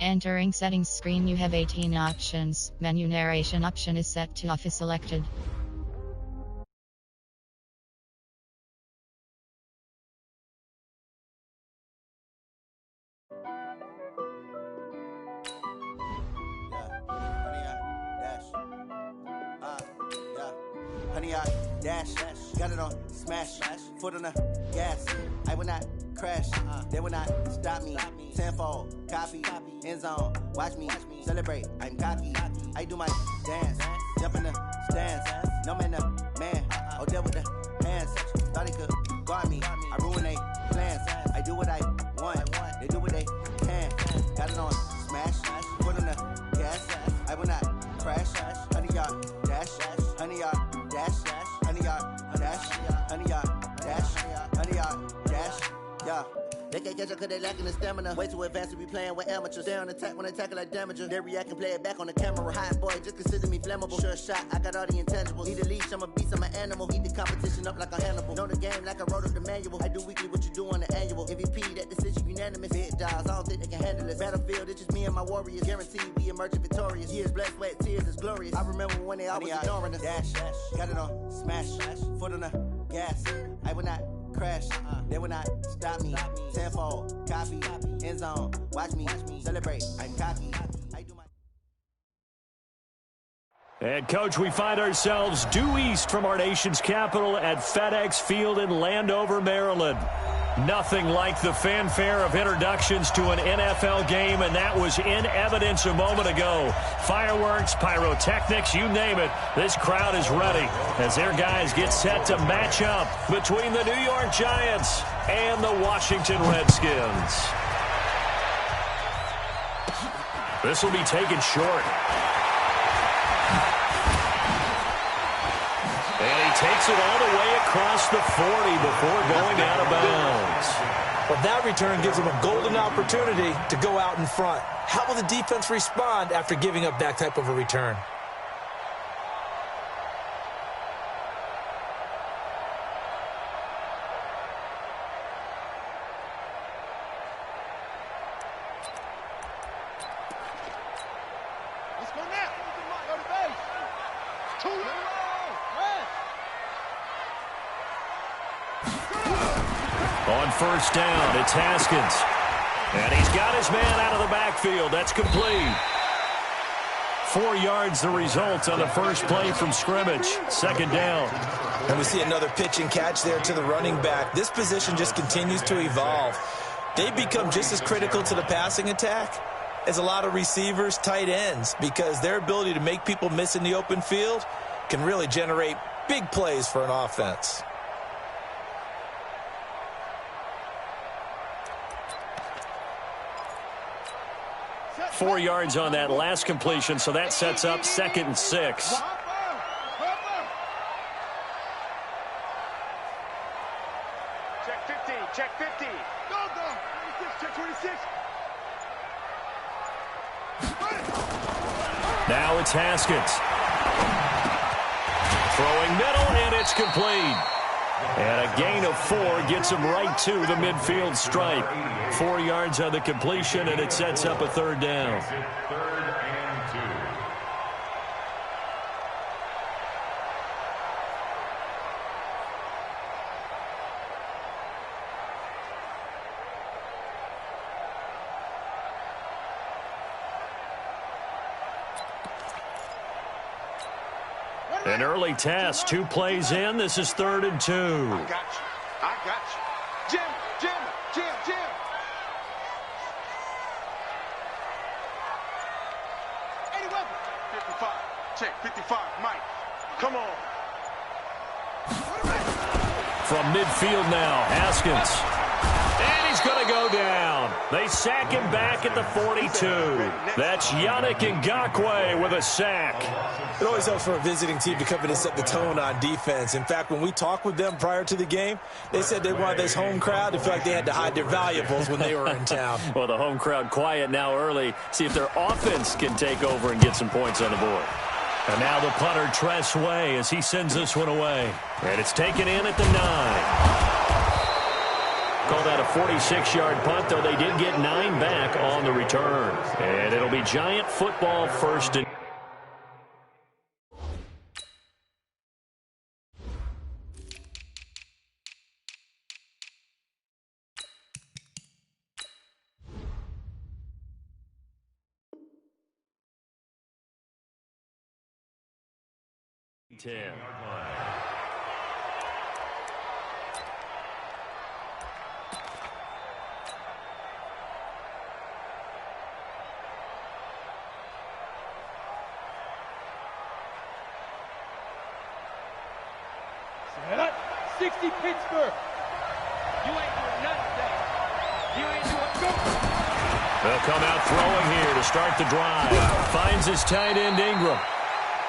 Entering settings screen, you have 18 options. Menu narration option is set to off is selected. Honey, I dash, got it on smash, foot on the gas. I will not crash, they will not stop me. Tenfold, copy, end zone, watch me celebrate. I'm cocky, I do my dance, jump in the stands. No man, the man, oh, deal with the hands. Thought he could guard me, I ruin they plans. I do what I want, they do what they can. Got it on smash, foot on the gas. I will not crash, honey, y'all dash, honey, y'all. Dash, honey yard, dash, honey yard, dash, honey yard, dash, yeah. They can't catch up cause they lacking the stamina. Way too advanced to be playing with amateurs. Stay on attack when they tackle like damager. They react and play it back on the camera. Hot boy, just consider me flammable. Sure shot, I got all the intangibles. Need a leash, I'm a beast, I'm an animal. Heat the competition up like a Hannibal. Know the game like I wrote up the manual. I do weekly what you do on the annual. MVP, that decision unanimous. Big dogs, I don't think they can handle it. Battlefield, it's just me and my warriors. Guaranteed we emerging victorious. Years, blood, sweat, tears, it's glorious. I remember when they always ignoring us. Dash, got it on smash, foot on the gas. I will not crash, they will not stop me. Tenfold, copy, end zone, watch me celebrate. I'm cocky. I do my. And, Coach, we find ourselves due east from our nation's capital at FedEx Field in Landover, Maryland. Nothing like the fanfare of introductions to an NFL game, and that was in evidence a moment ago. Fireworks, pyrotechnics, you name it. This crowd is ready as their guys get set to match up between the New York Giants and the Washington Redskins. This will be taken short. And he takes it all the way across the 40 before going out of bounds. Well, that return gives him a golden opportunity to go out in front. How will the defense respond after giving up that type of a return? Let's go now. Go to base. 2 in a row. On first down, it's Haskins. And he's got his man out of the backfield. That's complete. 4 yards the result on the first play from scrimmage. Second down. And we see another pitch and catch there to the running back. This position just continues to evolve. They become just as critical to the passing attack as a lot of receivers, tight ends, because their ability to make people miss in the open field can really generate big plays for an offense. Four yards on that last completion, so that sets up 2nd and 6. Check 50, check 50. Go, go. 26, check 26. Now it's Haskins. Throwing middle, and it's complete. And a gain of 4 gets him right to the midfield stripe. 4 yards on the completion, and it sets up a third down. An early test, 2 plays in. This is 3rd and 2. I got you. I got you. Jim, Jim, Jim, Jim. Any weapon. 55. Check 55. Mike. Come on. From midfield now, Haskins. And he's going to go down. They sack him back at the 42. That's Yannick Ngakoue with a sack. It always helps for a visiting team to come in and set the tone on defense. In fact, when we talked with them prior to the game, they said they wanted this home crowd to feel like they had to hide their valuables when they were in town. Well, the home crowd quiet now early. See if their offense can take over and get some points on the board. And now the punter, Tress Way, as he sends this one away. And it's taken in at the 9. call that a 46-yard punt, though they did get 9 back on the return. And it'll be Giant football first and 10. Set up. 60 Pittsburgh. You ain't doing nothing today. You ain't doing nothing. They'll come out throwing here to start the drive. Finds his tight end Ingram.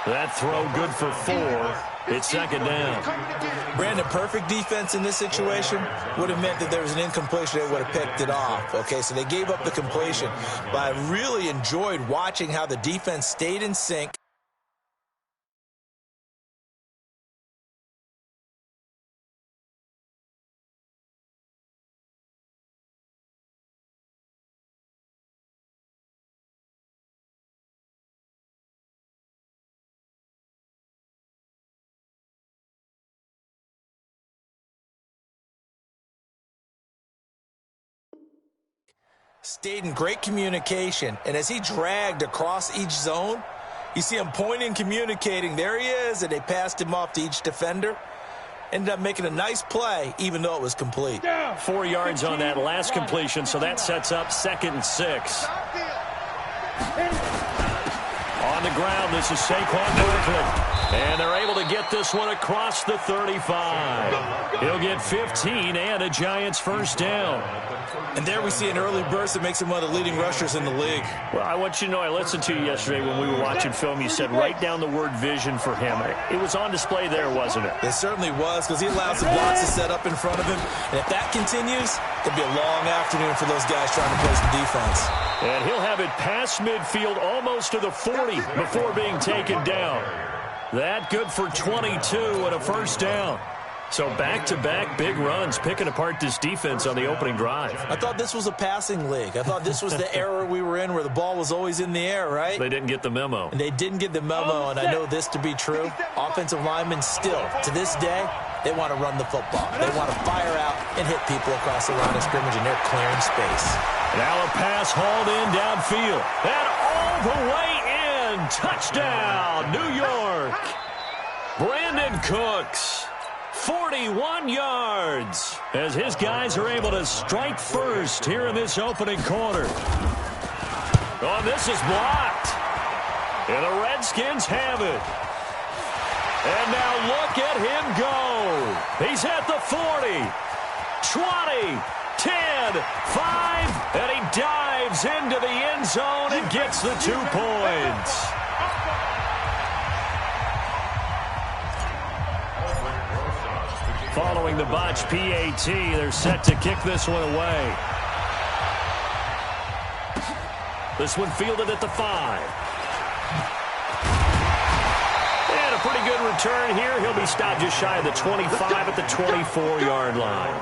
That throw good for 4. It's second down. Brandon, perfect defense in this situation would have meant that there was an incompletion. They would have picked it off. Okay, so they gave up the completion. But I really enjoyed watching how the defense stayed in sync. Stayed in great communication, and as he dragged across each zone, you see him pointing, communicating. There he is, and they passed him off to each defender. Ended up making a nice play, even though it was complete. 4 yards on that last completion, so that sets up 2nd and 6. On the ground, this is Saquon Barkley. And they're able to get this one across the 35. He'll get 15 and a Giants first down. And there we see an early burst that makes him one of the leading rushers in the league. Well, I want you to know, I listened to you yesterday when we were watching film. You said write down the word vision for him. It was on display there, wasn't it? It certainly was, because he allows the blocks to set up in front of him. And if that continues, it'll be a long afternoon for those guys trying to play some defense. And he'll have it past midfield almost to the 40 before being taken down. That good for 22 and a first down. So back-to-back big runs, picking apart this defense on the opening drive. I thought this was a passing league. I thought this was the era we were in where the ball was always in the air, right? They didn't get the memo. And they didn't get the memo, and I know this to be true. Offensive linemen still, to this day, they want to run the football. They want to fire out and hit people across the line of scrimmage, and they're clearing space. Now a pass hauled in downfield. And all the way in. Touchdown, New York. Brandon Cooks. 41 yards as his guys are able to strike first here in this opening quarter. Oh, this is blocked. And the Redskins have it. And now look at him go. He's at the 40, 20, 10, 5, and he dives into the end zone and gets the 2 points. Following the botch PAT, they're set to kick this one away. This one fielded at the 5. And a pretty good return here. He'll be stopped just shy of the 25 at the 24-yard line.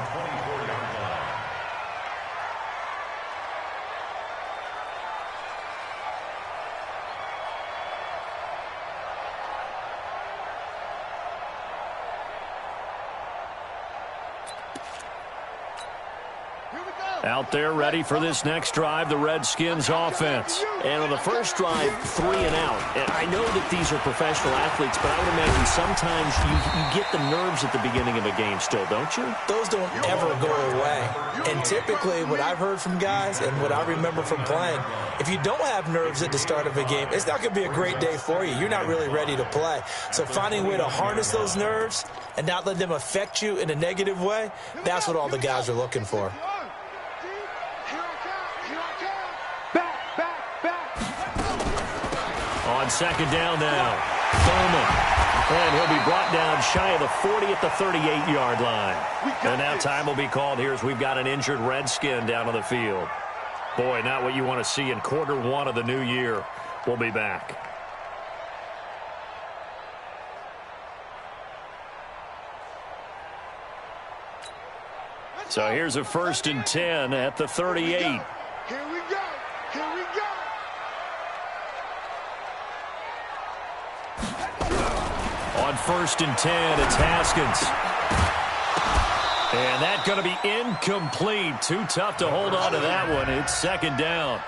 Out there ready for this next drive, the Redskins offense. And on the first drive, 3 and out. And I know that these are professional athletes, but I would imagine sometimes you get the nerves at the beginning of a game still, don't you? Those don't ever go away. And typically what I've heard from guys and what I remember from playing, if you don't have nerves at the start of a game, it's not going to be a great day for you. You're not really ready to play. So finding a way to harness those nerves and not let them affect you in a negative way, that's what all the guys are looking for. On second down now, Thurman. And he'll be brought down shy of the 40 at the 38-yard line. And now time will be called here as we've got an injured Redskin down on the field. Boy, not what you want to see in quarter 1 of the new year. We'll be back. So here's a 1st and 10 at the 38. Here we go. Here we go. On 1st and 10, it's Haskins. And that's going to be incomplete. Too tough to hold on to that one. It's 2nd down.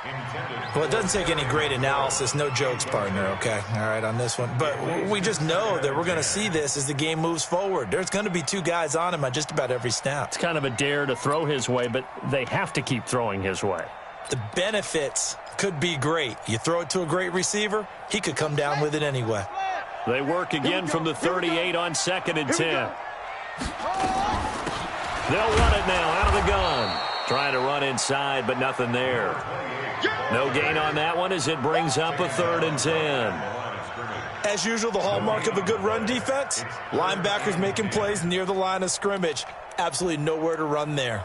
Well, it doesn't take any great analysis. No jokes, partner, okay? All right, on this one. But we just know that we're going to see this as the game moves forward. There's going to be 2 guys on him on just about every snap. It's kind of a dare to throw his way, but they have to keep throwing his way. The benefits could be great. You throw it to a great receiver, he could come down with it anyway. They work again from the 38 on 2nd and 10. They'll run it now out of the gun. Trying to run inside, but nothing there. No gain on that one as it brings up a 3rd and 10. As usual, the hallmark of a good run defense, linebackers making plays near the line of scrimmage. Absolutely nowhere to run there.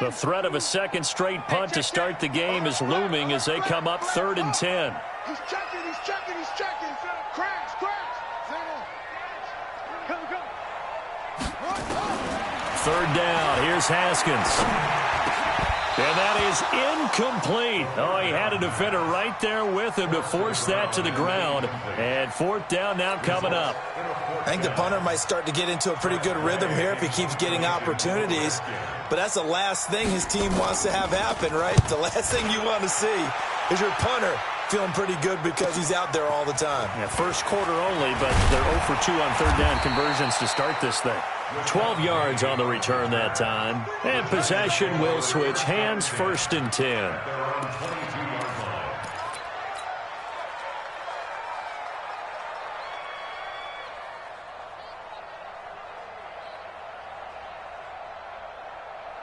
The threat of a 2nd straight punt to start the game is looming as they come up 3rd and 10. He's checking, he's checking, he's checking. Crash, crash. Come. 3rd down. Here's Haskins. And that is incomplete. Oh, he had a defender right there with him to force that to the ground. And 4th down now coming up. I think the punter might start to get into a pretty good rhythm here if he keeps getting opportunities. But that's the last thing his team wants to have happen, right? The last thing you want to see is your punter feeling pretty good because he's out there all the time. Yeah, 1st quarter only, but they're 0 for 2 on 3rd down conversions to start this thing. 12 yards on the return that time. And possession will switch hands, 1st and 10.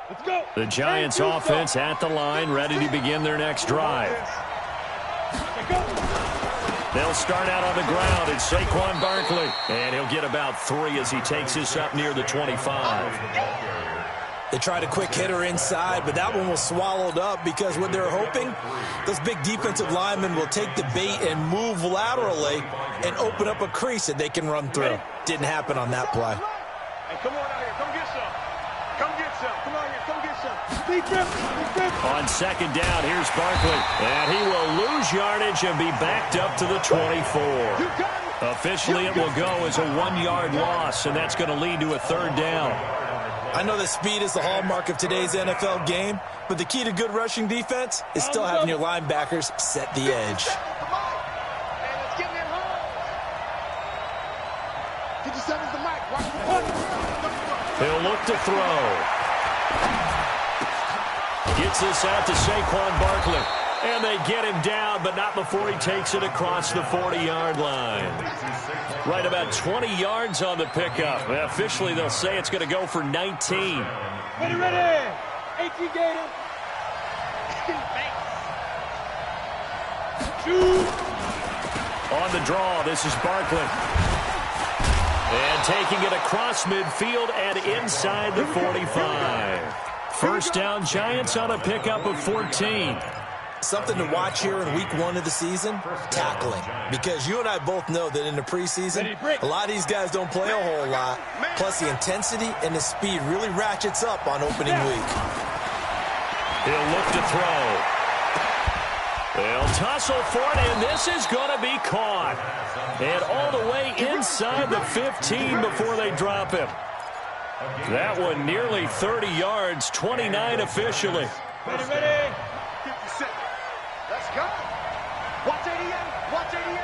Let's go. The Giants offense at the line, ready to begin their next drive. They'll start out on the ground. It's Saquon Barkley. And he'll get about 3 as he takes this up near the 25. They tried a quick hitter inside, but that one was swallowed up because what they're hoping, those big defensive linemen will take the bait and move laterally and open up a crease that they can run through. Didn't happen on that play. Hey, come on out here. Come get some. Come get some. Come on here. Come get some. Defense. On 2nd down, here's Barkley. And he will lose yardage and be backed up to the 24. Officially, it will go as a 1-yard loss, and that's going to lead to a 3rd down. I know that speed is the hallmark of today's NFL game, but the key to good rushing defense is still having your linebackers set the edge. Come on. Hey, let's get him home. 57's the mic. Watch the punch. He'll look to throw. Gets this out to Saquon Barkley. And they get him down, but not before he takes it across the 40-yard line. Right about 20 yards on the pickup. Officially, they'll say it's going to go for 19. Ready. 18 Gator. On the draw, this is Barkley. And taking it across midfield and inside the 45. 1st down, Giants on a pickup of 14. Something to watch here in week 1 of the season, tackling. Because you and I both know that in the preseason, a lot of these guys don't play a whole lot. Plus, the intensity and the speed really ratchets up on opening week. He'll look to throw. They'll tussle for it, and this is going to be caught. And all the way inside the 15 before they drop him. That one nearly 30 yards, 29 officially. Ready. 57. Let's go. Watch 88. Watch 88.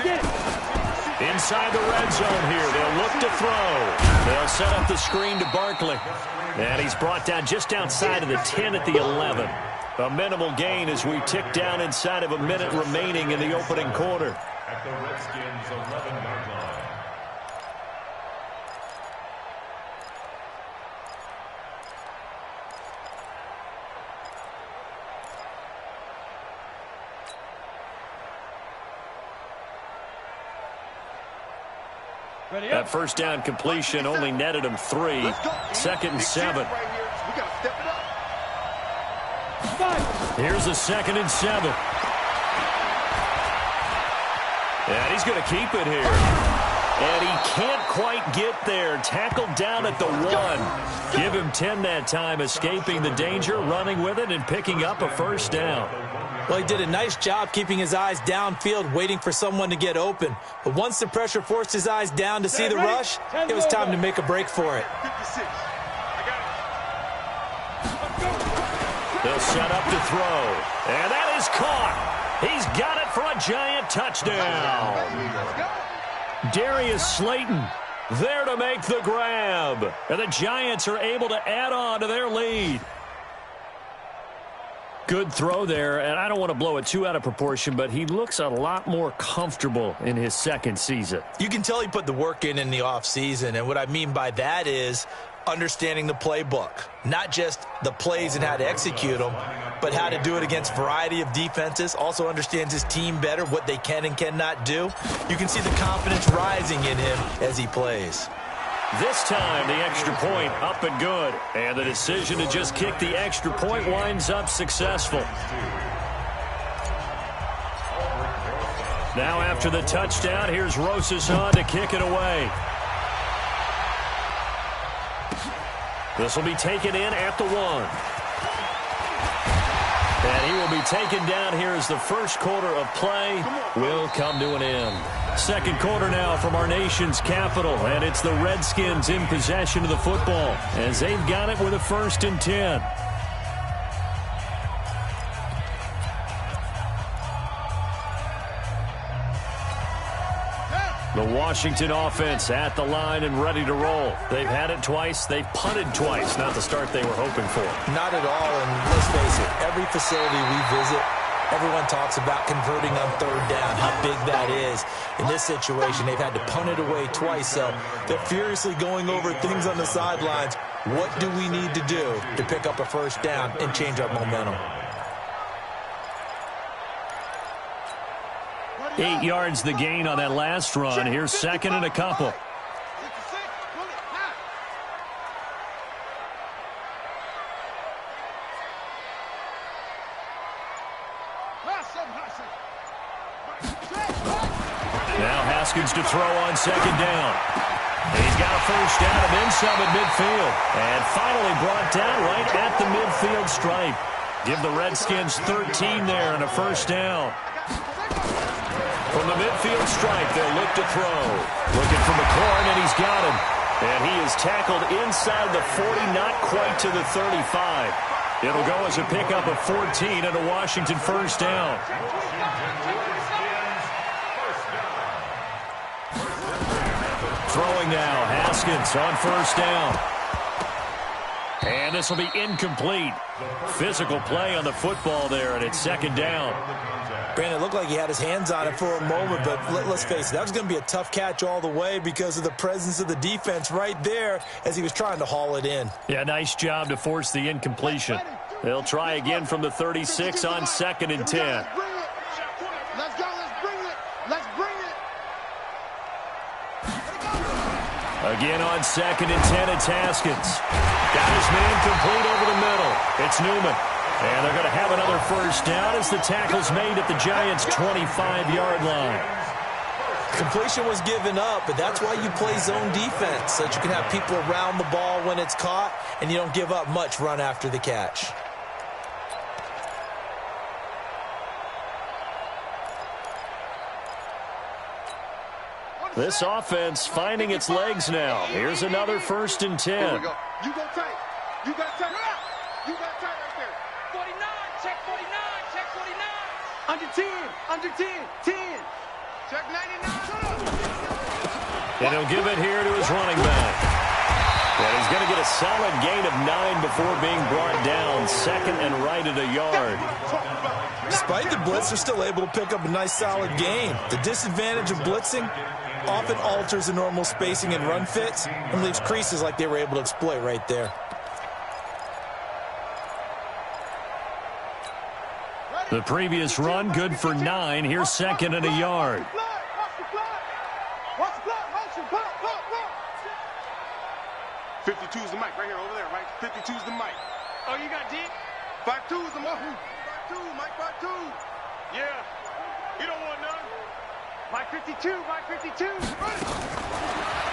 Get it. Inside the red zone here. They'll look to throw. They'll set up the screen to Barkley. And he's brought down just outside of the 10 at the 11. A minimal gain as we tick down inside of a minute remaining in the opening quarter. At the Redskins' 11-yard line. That 1st down completion only netted him 3. 2nd and 7. Here's a 2nd and 7. And he's going to keep it here. And he can't quite get there. Tackled down at the 1. Give him 10 that time, escaping the danger, running with it, and picking up a first down. Well, he did a nice job keeping his eyes downfield, waiting for someone to get open. But once the pressure forced his eyes down to see the rush, it was time to make a break for it. They'll set up to throw. And that is caught. He's got it for a Giant touchdown. Darius Slayton there to make the grab. And the Giants are able to add on to their lead. Good throw there, and I don't want to blow it too out of proportion, but he looks a lot more comfortable in his second season. You can tell he put the work in the offseason, and what I mean by that is understanding the playbook. Not just the plays and how to execute them, but how to do it against a variety of defenses. Also understands his team better, what they can and cannot do. You can see the confidence rising in him as he plays. This time, the extra point up and good. And the decision to just kick the extra point winds up successful. Now after the touchdown, here's Rosas on to kick it away. This will be taken in at the 1. And he will be taken down here as the first quarter of play will come to an end. Second quarter now from our nation's capital, and it's the Redskins in possession of the football as they've got it with a 1st and 10. The Washington offense at the line and ready to roll. They've had it twice. They've punted twice. Not the start they were hoping for. Not at all, and let's face it, every facility we visit, everyone talks about converting on 3rd down, how big that is. In this situation, they've had to punt it away twice, so they're furiously going over things on the sidelines. What do we need to do to pick up a 1st down and change our momentum? 8 yards the gain on that last run. Here's 2nd and a couple. Now Haskins to throw on 2nd down. He's got a first down and then some at midfield. And finally brought down right at the midfield stripe. Give the Redskins 13 there and a first down. From the midfield stripe, they'll look to throw. Looking for McLaurin, and he's got him. And he is tackled inside the 40, not quite to the 35. It'll go as a pickup of 14 and a Washington first down. Throwing now, Haskins on first down. And this will be incomplete. Physical play on the football there, and it's 2nd down. Brandon, it looked like he had his hands on it for a moment, but let's face it, that was going to be a tough catch all the way because of the presence of the defense right there as he was trying to haul it in. Yeah, nice job to force the incompletion. They'll try again from the 36 on 2nd and 10. Let's go, let's bring it. Let's bring it. Again on 2nd and 10, it's Haskins. Got his man complete over the middle. It's Newman. And they're going to have another first down as the tackle's made at the Giants' 25-yard line. Completion was given up, but that's why you play zone defense, so that you can have people around the ball when it's caught, and you don't give up much run after the catch. This offense finding its legs now. Here's another 1st and 10. Here we go. You go tight. You got tight. You got tight right there. 49, check 49, check 49. Under 10, under 10, 10. Check 99. And he'll give it here to his running back. And he's going to get a solid gain of 9 before being brought down. 2nd and right at a yard. Despite the blitz, they're still able to pick up a nice solid gain. The disadvantage of blitzing often alters the normal spacing and run fits and leaves creases like they were able to exploit right there. The previous run good for 9. Here's 2nd and a yard. 52's the mic right here, over there, right? 52's the mic. Oh, you got deep? 52's the mic. 52, Mike 52. Yeah. You don't want none. My 52, my 52.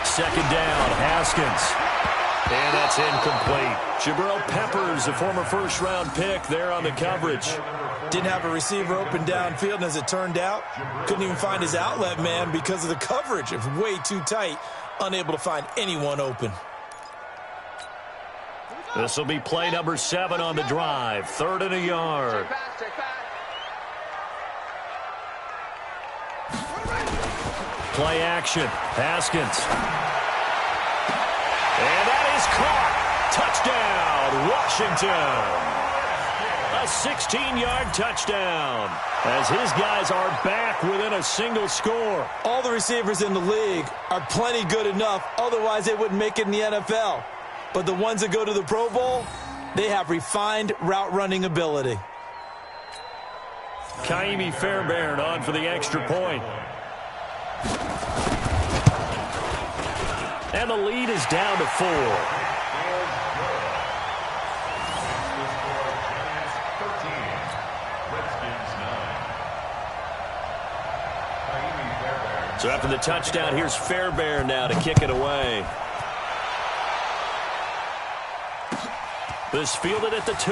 Second down, Haskins. And that's incomplete. Jabril Peppers, a former first-round pick, there on the coverage. Didn't have a receiver open downfield, and as it turned out, couldn't even find his outlet man because of the coverage. It was way too tight, unable to find anyone open. This will be play number 7 on the drive. 3rd and a yard. Play action. Haskins. And that is caught. Touchdown, Washington. A 16-yard touchdown as his guys are back within a single score. All the receivers in the league are plenty good enough. Otherwise, they wouldn't make it in the NFL. But the ones that go to the Pro Bowl, they have refined route running ability. Kaimi Fairbairn on for the extra point. And the lead is down to 4. So after the touchdown, here's Fairbairn now to kick it away. This fielded at the 2.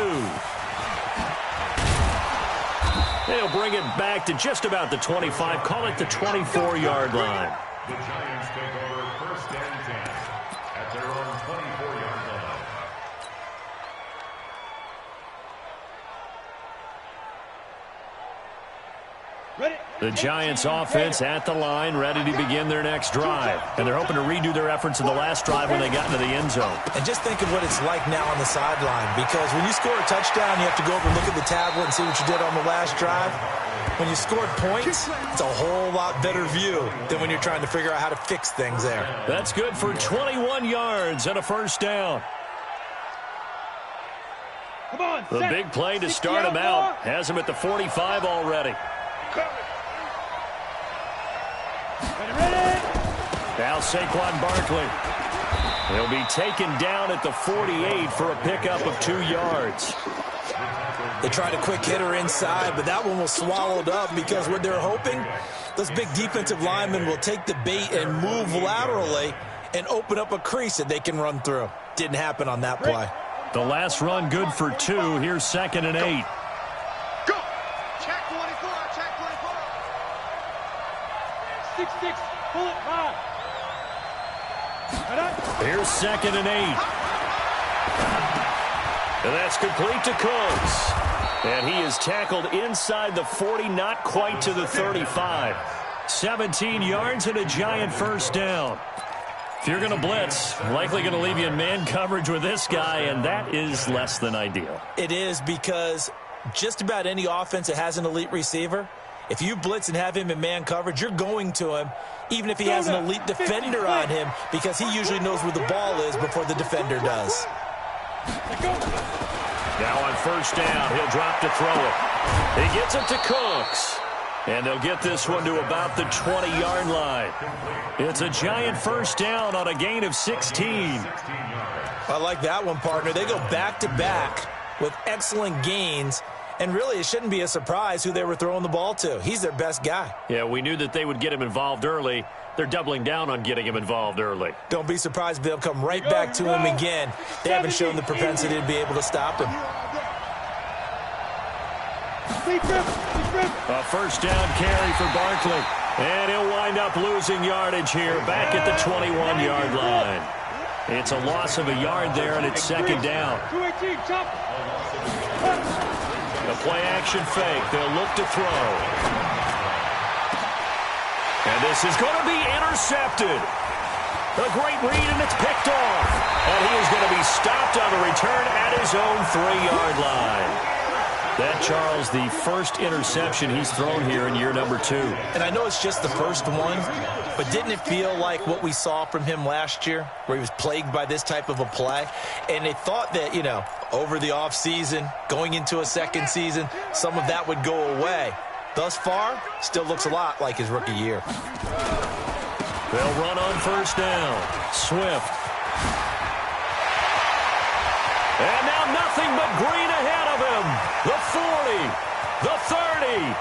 They'll bring it back to just about the 25. Call it the 24-yard line. The Giants take over 1st and 10 at their own 24-yard line. The Giants offense at the line, ready to begin their next drive. And they're hoping to redo their efforts in the last drive when they got into the end zone. And just think of what it's like now on the sideline, because when you score a touchdown, you have to go over and look at the tablet and see what you did on the last drive. When you scored points, it's a whole lot better view than when you're trying to figure out how to fix things there. That's good for 21 yards and a first down. Come on, The big play to start him out has him at the 45 already. Now Saquon Barkley. He'll be taken down at the 48 for a pickup of 2 yards. They tried a quick hitter inside, but that one was swallowed up because what they're hoping, those big defensive linemen will take the bait and move laterally and open up a crease that they can run through. Didn't happen on that play. The last run good for 2. Here's 2nd and 8. Go. Check 24, check 24. 6-6, pull it high. Here's 2nd and 8. And that's complete to Cooks. And he is tackled inside the 40, not quite to the 35. 17 yards and a Giant first down. If you're going to blitz, likely going to leave you in man coverage with this guy, and that is less than ideal. It is, because just about any offense that has an elite receiver, if you blitz and have him in man coverage, you're going to him, even if he has an elite defender on him, because he usually knows where the ball is before the defender does. Now on first down, he'll drop to throw it. He gets it to Cooks. And they'll get this one to about the 20-yard line. It's a Giant first down on a gain of 16. I like that one, partner. They go back-to-back with excellent gains. And really, it shouldn't be a surprise who they were throwing the ball to. He's their best guy. Yeah, we knew that they would get him involved early. They're doubling down on getting him involved early. Don't be surprised if they'll come right back to him again. They haven't shown the propensity to be able to stop him. A first down carry for Barkley. And he'll wind up losing yardage here back at the 21-yard line. It's a loss of a yard there, and it's 2nd down. The play-action fake. They'll look to throw. And this is going to be intercepted. A great read, and it's picked off. And he is going to be stopped on the return at his own 3-yard line. That, Charles, the first interception he's thrown here in year number 2. And I know it's just the first one, but didn't it feel like what we saw from him last year, where he was plagued by this type of a play? And they thought that, you know, over the offseason, going into a second season, some of that would go away. Thus far, still looks a lot like his rookie year. They'll run on first down. Swift. And now nothing but green ahead of him. The 40, the 30,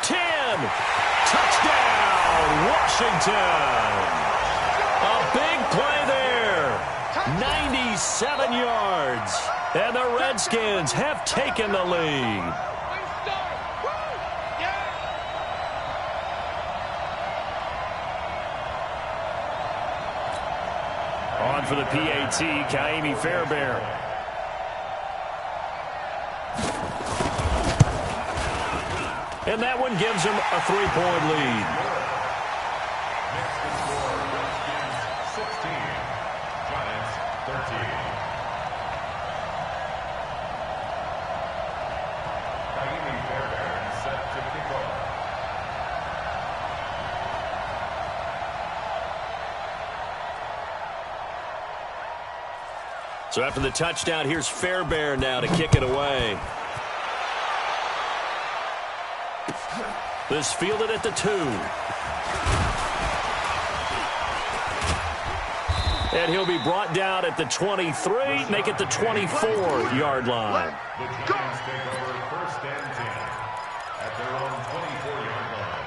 10. Touchdown! Washington. A big play there. 97 yards. And the Redskins have taken the lead. On for the PAT, Ka'imi Fairbairn. And that one gives him a 3-point lead. Next to score, Redskins 16, Giants 13. Ka'imi Fairbairn set to kick off. So after the touchdown, here's Fairbairn now to kick it away. This fielded at the 2. And he'll be brought down at the 23, make it the 24-yard line. The Giants take over first and 10 at their own 24-yard line.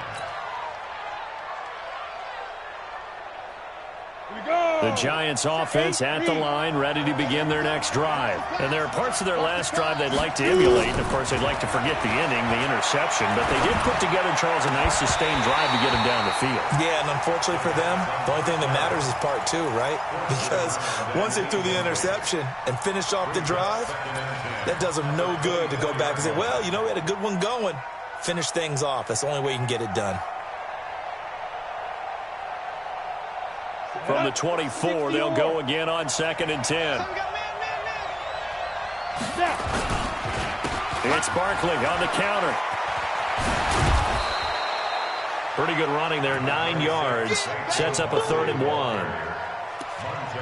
The Giants offense at the line, ready to begin their next drive. And there are parts of their last drive they'd like to emulate. And, of course, they'd like to forget the inning, the interception. But they did put together, Charles, a nice sustained drive to get them down the field. Yeah, and unfortunately for them, the only thing that matters is part 2, right? Because once they threw the interception and finished off the drive, that does them no good to go back and say, well, you know, we had a good one going. Finish things off. That's the only way you can get it done. From the 24, they'll go again on 2nd and 10. It's Barkley on the counter. Pretty good running there, 9 yards. Sets up a 3rd and 1.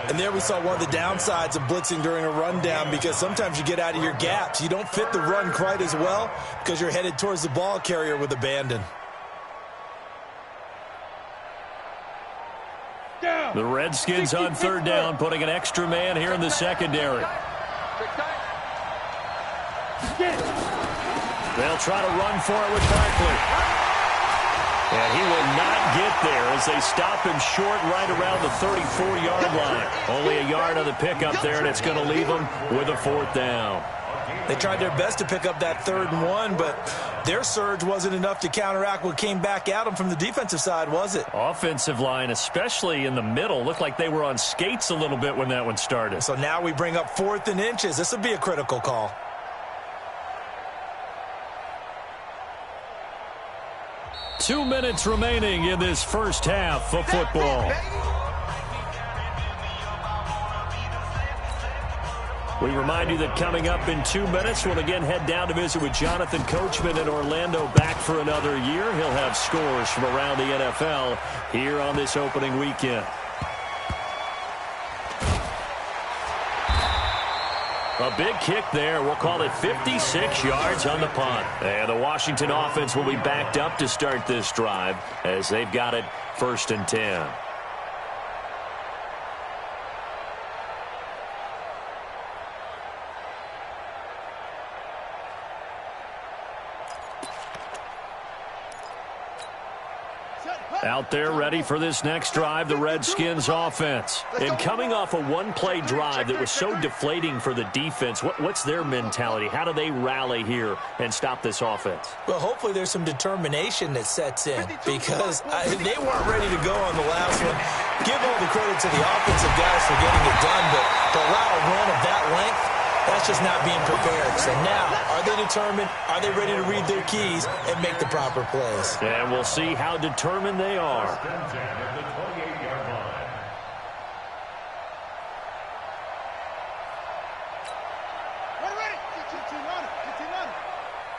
And there we saw one of the downsides of blitzing during a rundown, because sometimes you get out of your gaps. You don't fit the run quite as well because you're headed towards the ball carrier with abandon. The Redskins on 3rd down, putting an extra man here in the secondary. They'll try to run for it with Barkley. And he will not get there as they stop him short right around the 34-yard line. Only a yard on the pickup there, and it's going to leave him with a 4th down. They tried their best to pick up that 3rd and 1, but their surge wasn't enough to counteract what came back at them from the defensive side, was it? Offensive line, especially in the middle, looked like they were on skates a little bit when that one started. So now we bring up 4th and inches. This would be a critical call. Two minutes remaining in this first half of football. We remind you that coming up in 2 minutes, we'll again head down to visit with Jonathan Coachman in Orlando, back for another year. He'll have scores from around the NFL here on this opening weekend. A big kick there. We'll call it 56 yards on the punt. And the Washington offense will be backed up to start this drive as they've got it 1st and 10. Out there ready for this next drive, the Redskins offense. And coming off a one-play drive that was so deflating for the defense, what's their mentality? How do they rally here and stop this offense? Well, hopefully there's some determination that sets in, because they weren't ready to go on the last one. Give all the credit to the offensive guys for getting it done, but to allow a run of that length, that's just not being prepared. So now, are they determined? Are they ready to read their keys and make the proper plays? And we'll see how determined they are. First and 10 at the 28-yard line. We're ready. Run it.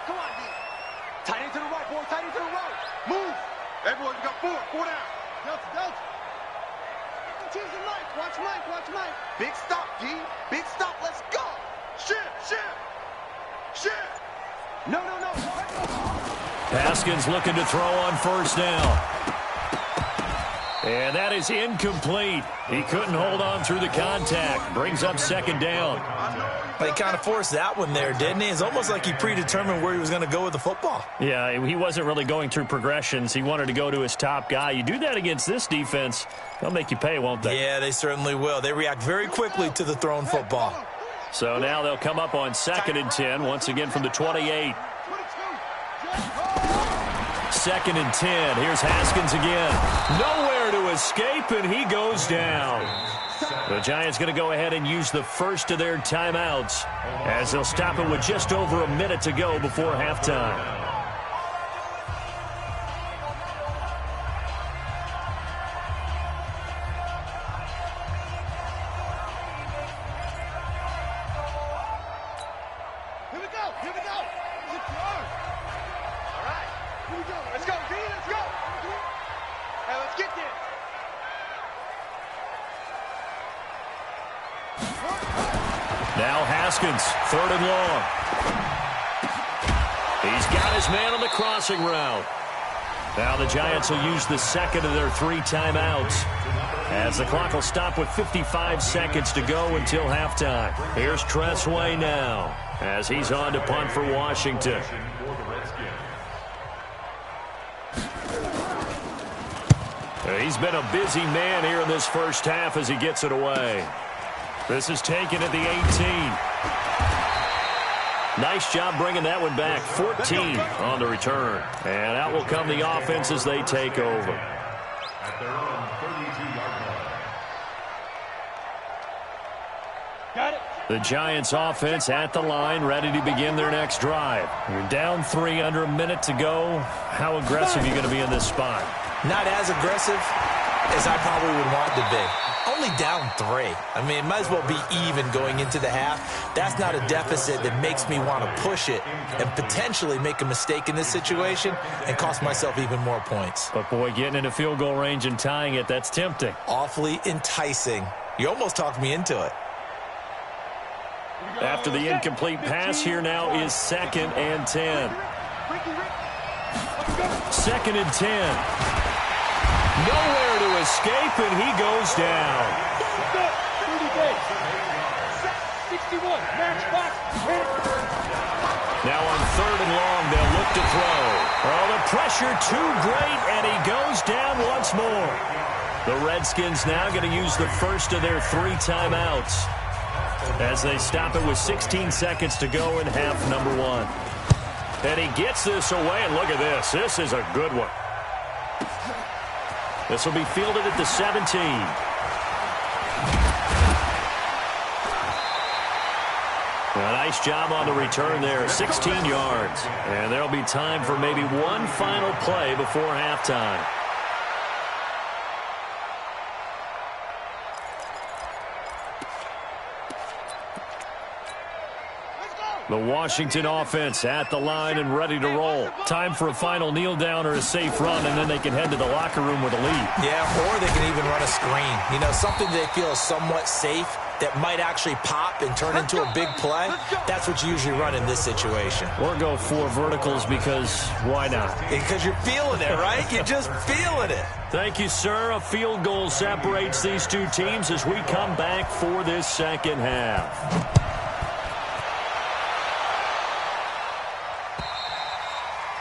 Come on, D. Tight end to the right, boy. Tight end to the right. Move. Everyone, you got 4 down. Delta. Choose the Mike. Watch Mike. Big stop, D. Big stop. Let's go. Shift. No. Haskins looking to throw on 1st down. And that is incomplete. He couldn't hold on through the contact. Brings up second down. He kind of forced that one there, didn't he? It's almost like he predetermined where he was going to go with the football. Yeah, he wasn't really going through progressions. He wanted to go to his top guy. You do that against this defense, they'll make you pay, won't they? Yeah, they certainly will. They react very quickly to the thrown football. So now they'll come up on 2nd and 10, once again from the 28. 2nd and 10. Here's Haskins again. Nowhere to escape, and he goes down. The Giants going to go ahead and use the first of their timeouts as they'll stop it with just over a minute to go before halftime. Now Haskins, 3rd and long. He's got his man on the crossing route. Now the Giants will use the second of their 3 timeouts as the clock will stop with 55 seconds to go until halftime. Here's Tress Way now as he's on to punt for Washington. He's been a busy man here in this first half as he gets it away. This is taken at the 18. Nice job bringing that one back. 14 on the return. And out will come the offense as they take over. At their own 32-yard line. Got it. The Giants offense at the line, ready to begin their next drive. You're down 3, under a minute to go. How aggressive are you going to be in this spot? Not as aggressive as I probably would want to be. Only down 3. I mean, it might as well be even going into the half. That's not a deficit that makes me want to push it and potentially make a mistake in this situation and cost myself even more points. But, boy, getting into field goal range and tying it, that's tempting. Awfully enticing. You almost talked me into it. After the incomplete pass, here now is 2nd and 10. 2nd and 10. Nowhere to escape, and he goes down. 61, match box. Now on 3rd and long, they'll look to throw. Oh, the pressure too great, and he goes down once more. The Redskins now going to use the first of their 3 timeouts as they stop it with 16 seconds to go in half number 1. And he gets this away, and look at this. This is a good one. This will be fielded at the 17. A nice job on the return there, 16 yards. And there'll be time for maybe one final play before halftime. The Washington offense at the line and ready to roll. Time for a final kneel down or a safe run, and then they can head to the locker room with a lead. Yeah, or they can even run a screen. You know, something they feel is somewhat safe that might actually pop and turn into a big play. That's what you usually run in this situation. Or go 4 verticals because why not? Because you're feeling it, right? You're just feeling it. Thank you, sir. A field goal separates these 2 teams as we come back for this second half.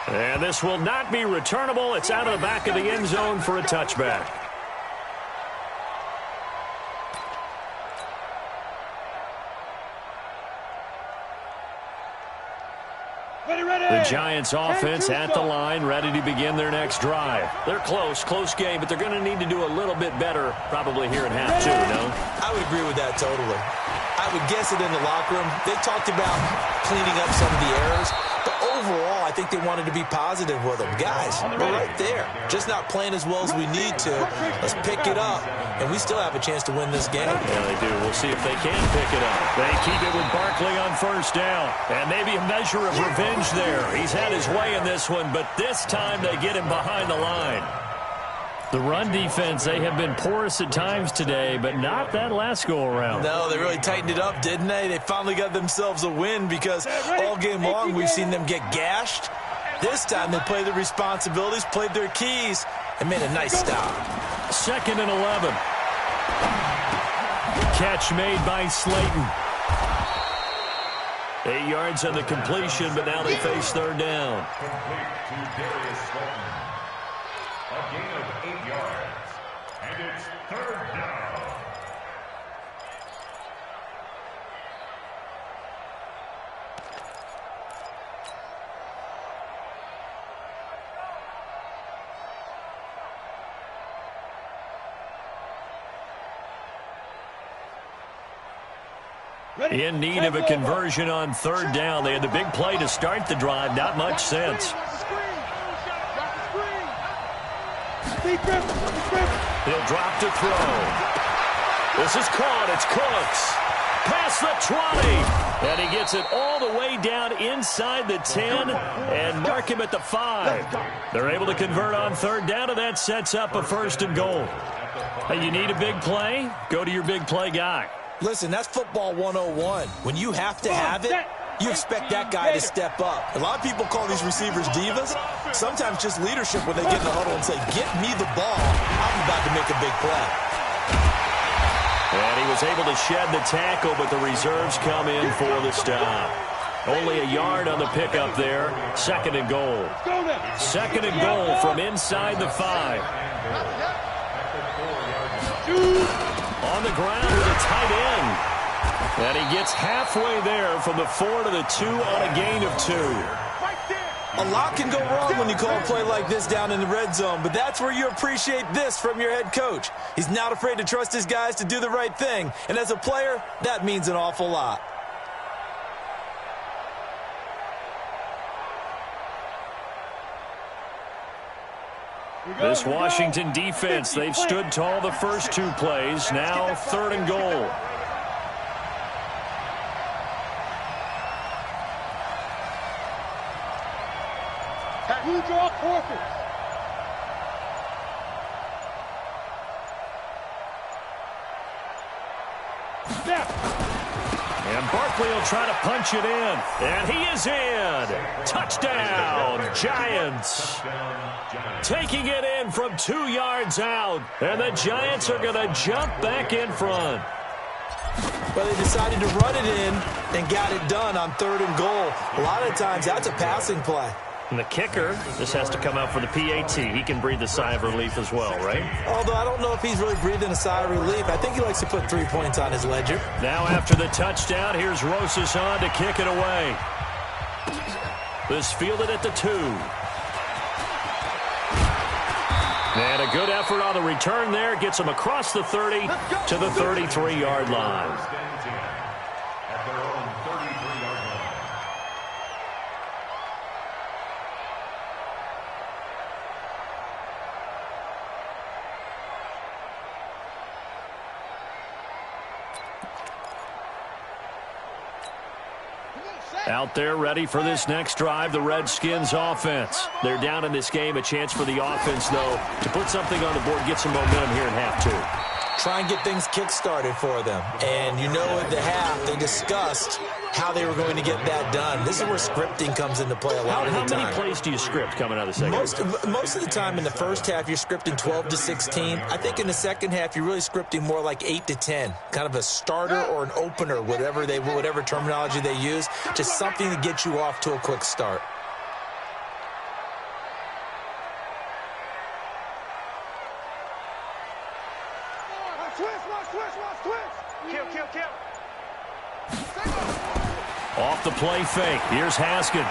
And this will not be returnable. It's out of the back of the end zone for a touchback. The Giants offense at the line, ready to begin their next drive. They're close game, but they're going to need to do a little bit better probably here in half 2, no? I would agree with that totally. I would guess it in the locker room. They talked about cleaning up some of the errors, but overall, I think they wanted to be positive with them. Guys, we're right there. Just not playing as well as we need to. Let's pick it up, and we still have a chance to win this game. Yeah, they do. We'll see if they can pick it up. They keep it with Barkley on 1st down, and maybe a measure of revenge there. He's had his way in this one, but this time they get him behind the line. The run defense, they have been porous at times today, but not that last go-around. No, they really tightened it up, didn't they? They finally got themselves a win because all game long we've seen them get gashed. This time they played their responsibilities, played their keys, and made a nice stop. 2nd and 11. Catch made by Slayton. 8 yards on the completion, but now they face 3rd down. Complete to Darius Slayton. A gain of 8 yards. And it's 3rd down. In need of a conversion on 3rd down. They had the big play to start the drive. Not much sense. He'll drop to throw. This is caught. It's Cooks. Past the 20. And he gets it all the way down inside the 10 and mark him at the 5. They're able to convert on 3rd down, and that sets up a 1st and goal. Hey, you need a big play? Go to your big play guy. Listen, that's football 101. When you have to have it, you expect that guy to step up. A lot of people call these receivers divas. Sometimes just leadership when they get in the huddle and say, get me the ball. I'm about to make a big play. And he was able to shed the tackle, but the reserves come in for the stop. Only a yard on the pickup there. 2nd and goal. 2nd and goal from inside the 5. On the ground with a tight end. And he gets halfway there from the 4 to the 2 on a gain of 2. A lot can go wrong when you call a play like this down in the red zone, but that's where you appreciate this from your head coach. He's not afraid to trust his guys to do the right thing, and as a player, that means an awful lot. This Washington defense, they've stood tall the first 2 plays. Now 3rd and goal. You draw forfeit. Snap. And Barkley will try to punch it in. And he is in. Touchdown, Giants. Taking it in from 2 yards out. And the Giants are going to jump back in front. But they decided to run it in and got it done on 3rd and goal. A lot of times that's a passing play. And the kicker, this has to come out for the PAT. He can breathe a sigh of relief as well, right? Although I don't know if he's really breathing a sigh of relief. I think he likes to put 3 points on his ledger. Now after the touchdown, here's Rosas on to kick it away. This fielded at the 2. And a good effort on the return there. Gets him across the 30 to the 33-yard line. At their own 33-yard line. Out there ready for this next drive, the Redskins offense. They're down in this game. A chance for the offense, though, to put something on the board, get some momentum here in half 2. Try and get things kick-started for them. And you know at the half, they discussed how they were going to get that done. This is where scripting comes into play a lot of the time. How many plays do you script coming out of the second? Most of the time in the first half, you're scripting 12 to 16. I think in the second half, you're really scripting more like 8 to 10. Kind of a starter or an opener, whatever terminology they use. Just something to get you off to a quick start. Off the play fake. Here's Haskins.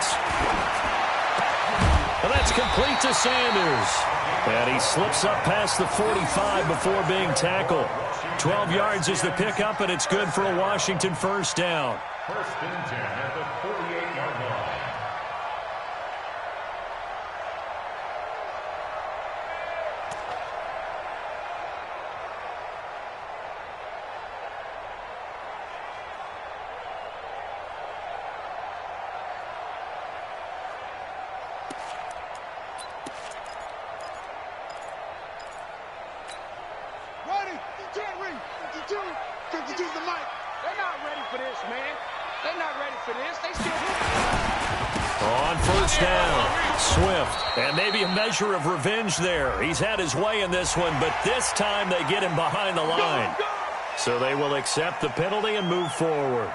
And that's complete to Sanders. And he slips up past the 45 before being tackled. 12 yards is the pickup, and it's good for a Washington 1st down. 1st and 10 at the 48-yard line. On 1st down, Swift. And maybe a measure of revenge there. He's had his way in this one, but this time they get him behind the line. So they will accept the penalty and move forward.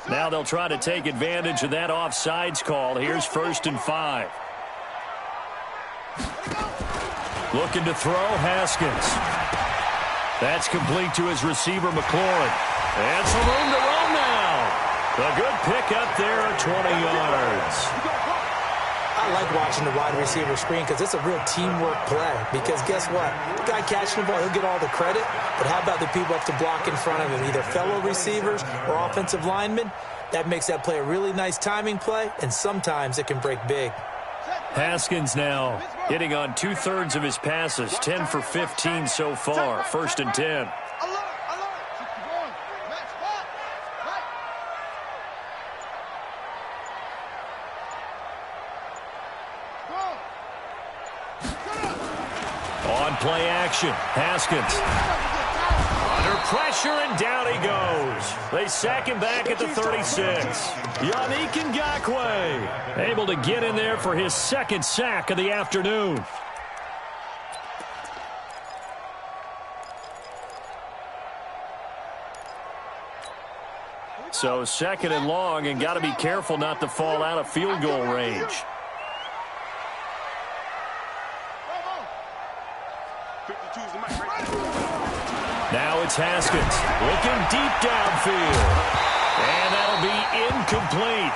Now they'll try to take advantage of that offsides call. Here's 1st and 5. Looking to throw, Haskins. That's complete to his receiver, McLaurin. And some room to roam now. A good pick up there at 20 yards. I like watching the wide receiver screen because it's a real teamwork play. Because guess what? The guy catching the ball, he'll get all the credit. But how about the people up to block in front of him, either fellow receivers or offensive linemen? That makes that play a really nice timing play, and sometimes it can break big. Haskins now hitting on 2/3 of his passes, 10 for 15 so far. 1st and 10. On play action, Haskins. Under pressure, and down he goes. They sack him back at the 36. Yannick Ngakoue able to get in there for his 2nd sack of the afternoon. So 2nd and long, and got to be careful not to fall out of field goal range. Now it's Haskins looking deep downfield. And that'll be incomplete.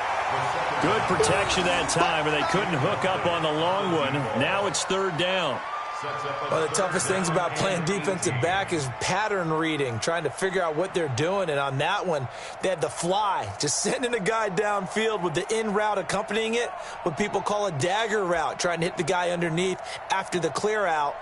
Good protection that time, and they couldn't hook up on the long one. Now it's 3rd down. One of the toughest things about playing defensive back is pattern reading, trying to figure out what they're doing. And on that one, they had the fly, just sending a guy downfield with the in route accompanying it, what people call a dagger route, trying to hit the guy underneath after the clear out.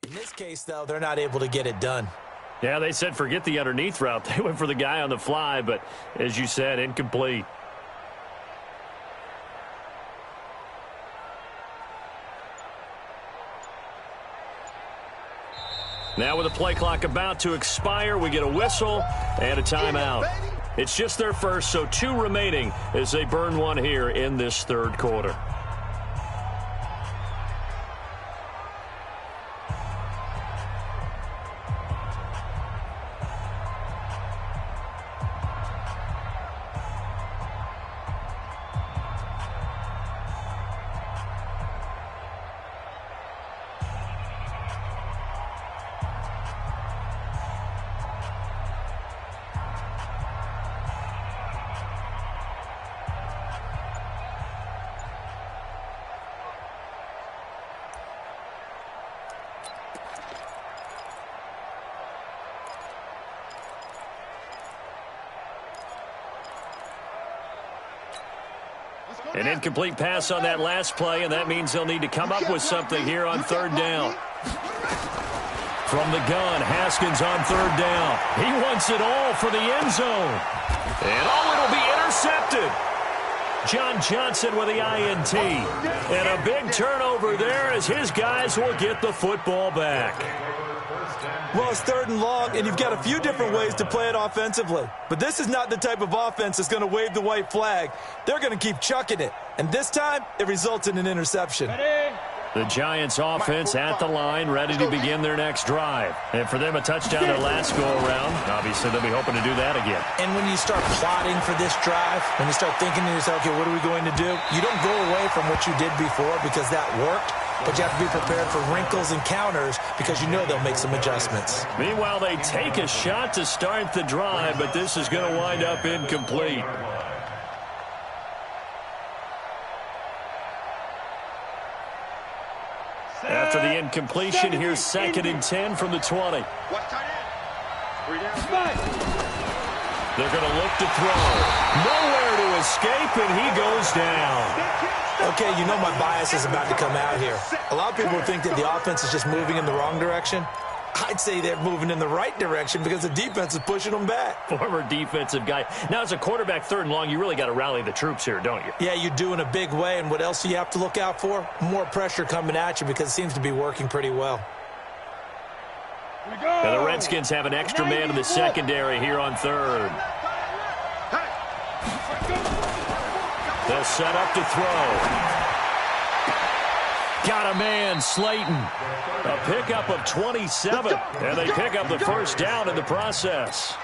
In this case, though, they're not able to get it done. Yeah, they said forget the underneath route. They went for the guy on the fly, but as you said, incomplete. Now with the play clock about to expire, we get a whistle and a timeout. It's just their first, so 2 remaining as they burn one here in this 3rd quarter. An incomplete pass on that last play, and that means they'll need to come up with something here on 3rd down. From the gun, Haskins on 3rd down. He wants it all for the end zone. And it'll be intercepted. John Johnson with the INT. And a big turnover there as his guys will get the football back. Well, it's 3rd and long, and you've got a few different ways to play it offensively. But this is not the type of offense that's going to wave the white flag. They're going to keep chucking it. And this time, it results in an interception. The Giants offense at the line, ready to begin their next drive. And for them, a touchdown their last go-around. Obviously, they'll be hoping to do that again. And when you start plotting for this drive, when you start thinking to yourself, okay, what are we going to do? You don't go away from what you did before because that worked. But you have to be prepared for wrinkles and counters because you know they'll make some adjustments. Meanwhile, they take a shot to start the drive, but this is going to wind up incomplete. After the incompletion, here's 2nd and 10 from the 20. Watch tight end. 3 down. They're going to look to throw. Nowhere to escape, and he goes down. Okay, you know my bias is about to come out here. A lot of people think that the offense is just moving in the wrong direction. I'd say they're moving in the right direction because the defense is pushing them back. Former defensive guy. Now, as a quarterback, 3rd and long, you really got to rally the troops here, don't you? Yeah, you do in a big way. And what else do you have to look out for? More pressure coming at you because it seems to be working pretty well. And the Redskins have an extra man in the secondary here on 3rd. They'll set up to throw. Got a man, Slayton. A pickup of 27, and they pick up the 1st down in the process.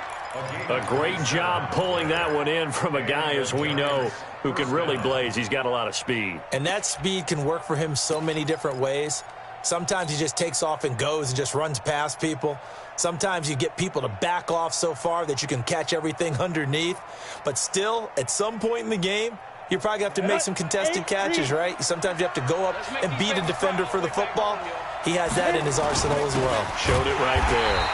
A great job pulling that one in from a guy, as we know, who can really blaze. He's got a lot of speed. And that speed can work for him so many different ways. Sometimes he just takes off and goes and just runs past people. Sometimes you get people to back off so far that you can catch everything underneath. But still, at some point in the game, you probably have to make some contested catches, right? Sometimes you have to go up and beat a defender for the football. He has that in his arsenal as well. Showed it right there.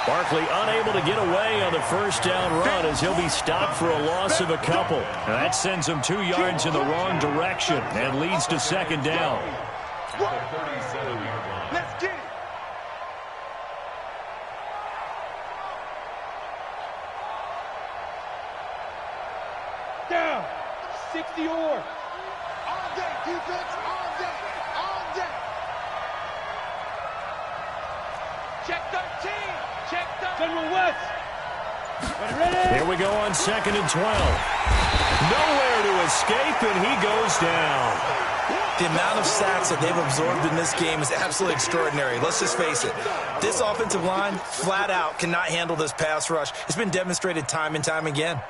Barkley unable to get away on the 1st down run as he'll be stopped for a loss of a couple. And that sends him 2 yards in the wrong direction and leads to 2nd down. Let's get it. Down. 60 or. All day, defense. All day. All day. Check 13. Check 13. General West. Ready. Here we go on 2nd and 12. Nowhere to escape, and he goes down. The amount of sacks that they've absorbed in this game is absolutely extraordinary. Let's just face it. This offensive line, flat out, cannot handle this pass rush. It's been demonstrated time and time again.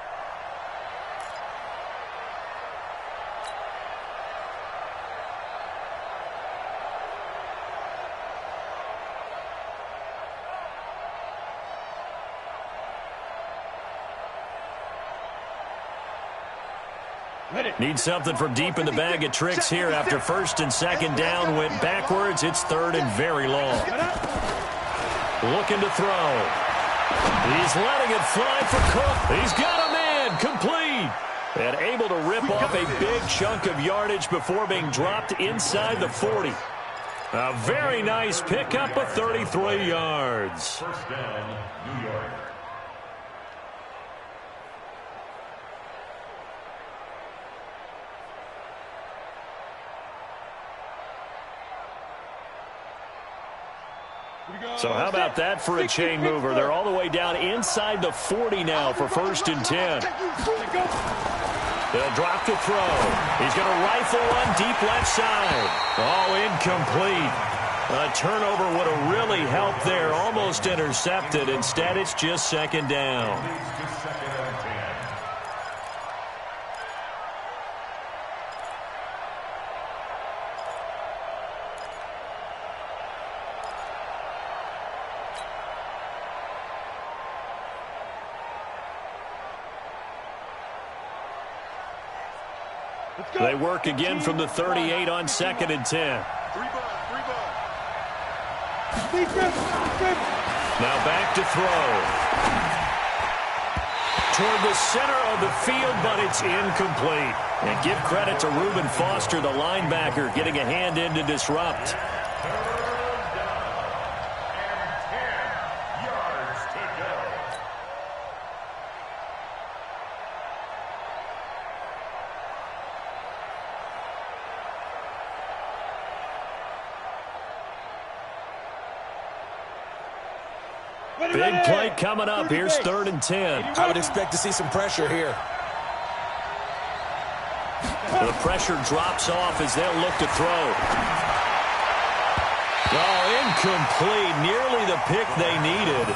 Need something from deep in the bag of tricks here after 1st and 2nd down went backwards. It's 3rd and very long. Looking to throw. He's letting it fly for Cook. He's got a man complete. And able to rip off a big chunk of yardage before being dropped inside the 40. A very nice pickup of 33 yards. 1st down, New York. So how about that for a chain mover? They're all the way down inside the 40 now for 1st and 10. They'll drop to throw. He's going to rifle one deep left side. Oh, incomplete. A turnover would have really helped there. Almost intercepted. Instead, it's just 2nd down. They work again from the 38 on 2nd and 10. Now back to throw. Toward the center of the field, but it's incomplete. And give credit to Reuben Foster, the linebacker, getting a hand in to disrupt. Big play coming up. Here's 3rd and 10. I would expect to see some pressure here. The pressure drops off as they'll look to throw. Oh, incomplete. Nearly the pick they needed.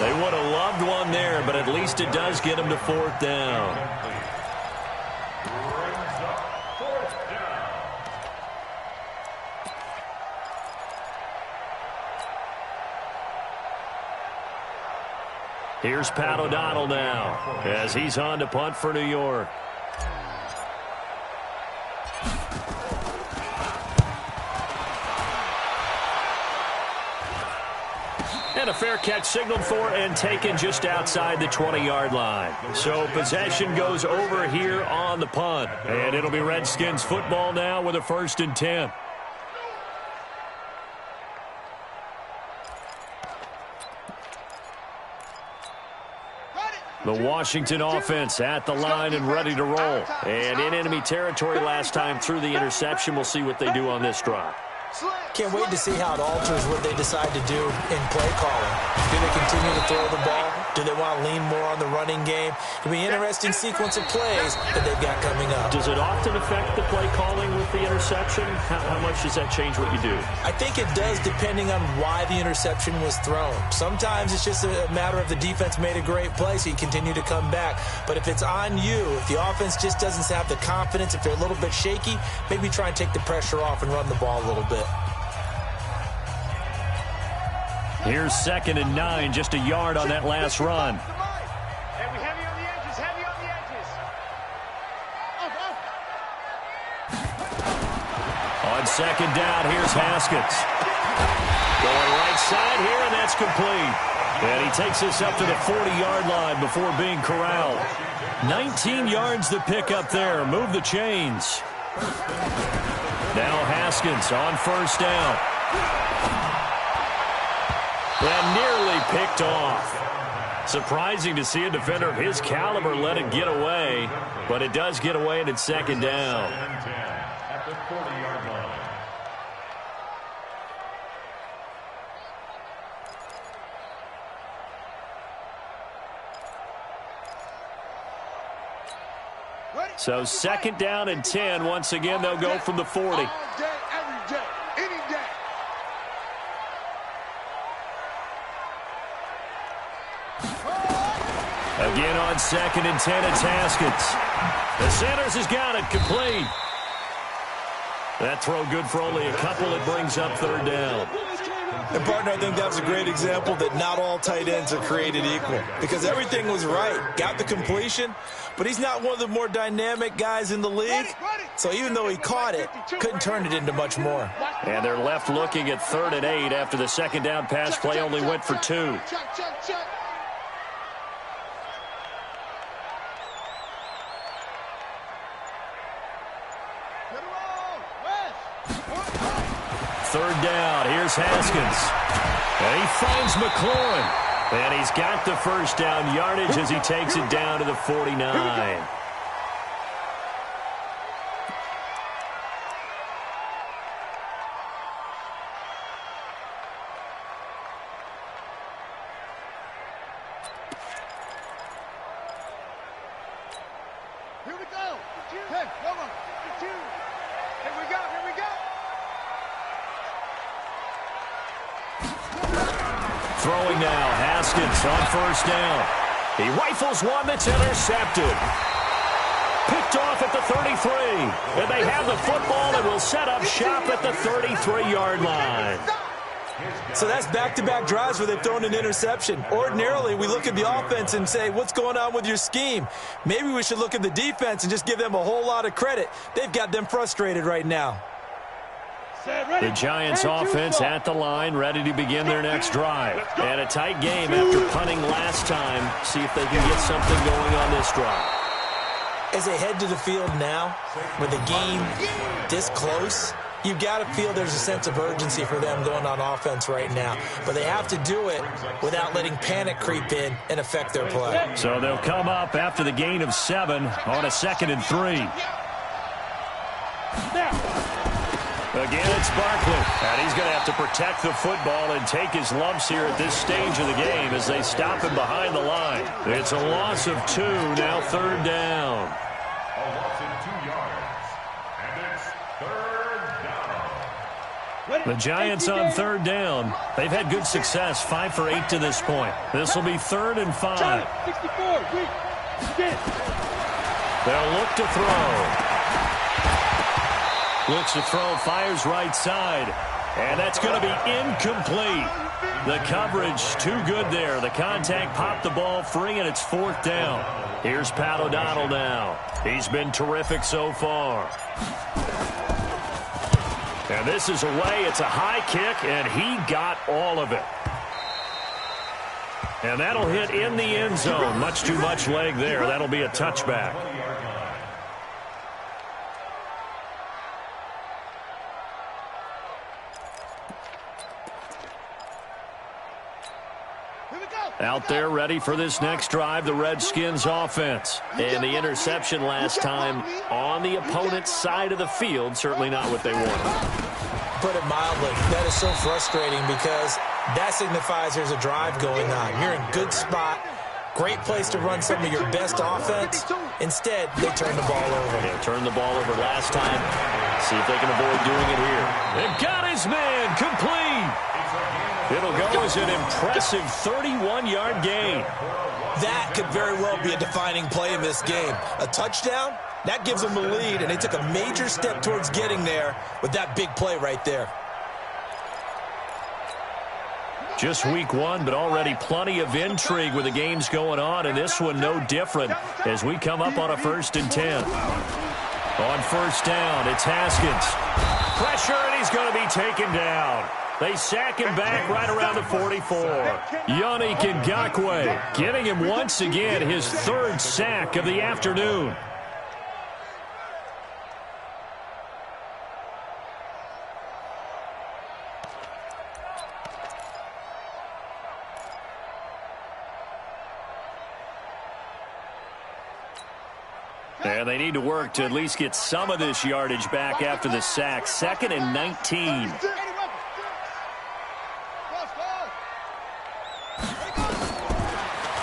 They would have loved one there, but at least it does get them to 4th down. Here's Pat O'Donnell now as he's on to punt for New York. And a fair catch signaled for and taken just outside the 20-yard line. So possession goes over here on the punt. And it'll be Redskins football now with a 1st and 10. The Washington offense at the line and ready to roll. And in enemy territory last time through the interception. We'll see what they do on this drive. Can't wait to see how it alters what they decide to do in play calling. Do they continue to throw the ball? Do they want to lean more on the running game? It'll be an interesting sequence of plays that they've got coming up. Does it often affect the play calling with the interception? How much does that change what you do? I think it does, depending on why the interception was thrown. Sometimes it's just a matter of the defense made a great play, so you continue to come back. But if it's on you, if the offense just doesn't have the confidence, if they're a little bit shaky, maybe try and take the pressure off and run the ball a little bit. Here's 2nd and 9, just a yard on that last run. And we heavy on the edges, heavy on the edges. On 2nd down, here's Haskins. Going right side here, and that's complete. And he takes us up to the 40-yard line before being corralled. 19 yards to pick up there. Move the chains. Now Haskins on 1st down. And nearly picked off. Surprising to see a defender of his caliber let it get away, but it does get away and it's 2nd down. At the 40-yard line. So 2nd down and 10. Once again, they'll go from the 40. All day, every day, any day. Again on 2nd and 10, it's Haskins. The Sanders has got it complete. That throw good for only a couple. It brings up 3rd down. And, partner, I think that was a great example that not all tight ends are created equal. Because everything was right. Got the completion, but he's not one of the more dynamic guys in the league. So even though he caught it, couldn't turn it into much more. And they're left looking at 3rd and 8 after the 2nd down pass play only went for 2. Check. 3rd down. Here's Haskins. And he finds McLaurin. And he's got the 1st down yardage as he takes it down to the 49. Here we go. Hey, come on. Here we go. Throwing now, Haskins on 1st down. He rifles one that's intercepted. Picked off at the 33. And they have the football and will set up shop at the 33-yard line. So that's back-to-back drives where they've thrown an interception. Ordinarily, we look at the offense and say, what's going on with your scheme? Maybe we should look at the defense and just give them a whole lot of credit. They've got them frustrated right now. The Giants offense at the line, ready to begin their next drive. And a tight game after punting last time. See if they can get something going on this drive. As they head to the field now, with the game this close, you've got to feel there's a sense of urgency for them going on offense right now. But they have to do it without letting panic creep in and affect their play. So they'll come up after the gain of 7 on a 2nd and 3. Again, it's Barkley. And he's going to have to protect the football and take his lumps here at this stage of the game as they stop him behind the line. It's a loss of 2, now 3rd down. A loss of 2 yards. And it's 3rd down. The Giants on 3rd down. They've had good success, 5 for 8 to this point. This will be 3rd and 5. 64, They'll look to throw. Looks to throw, fires right side. And that's going to be incomplete. The coverage too good there. The contact popped the ball free, and it's 4th down. Here's Pat O'Donnell now. He's been terrific so far. And this is away. It's a high kick, and he got all of it. And that'll hit in the end zone. Much too much leg there. That'll be a touchback. Out there ready for this next drive, the Redskins offense. And the interception last time on the opponent's side of the field, certainly not what they wanted. Put it mildly, that is so frustrating because that signifies there's a drive going on. You're in good spot, great place to run some of your best offense. Instead, they turn the ball over. Yeah, turned the ball over last time. See if they can avoid doing it here. And got his man complete. It'll go as an impressive 31-yard gain. That could very well be a defining play in this game. A touchdown, that gives them the lead, and they took a major step towards getting there with that big play right there. Just week one, but already plenty of intrigue with the games going on, and this one no different as we come up on a 1st and 10. On 1st down, it's Haskins. Pressure, and he's going to be taken down. They sack him back right around the 44. Yannick Ngakoue getting him once again his 3rd sack of the afternoon. And they need to work to at least get some of this yardage back after the sack. 2nd and 19.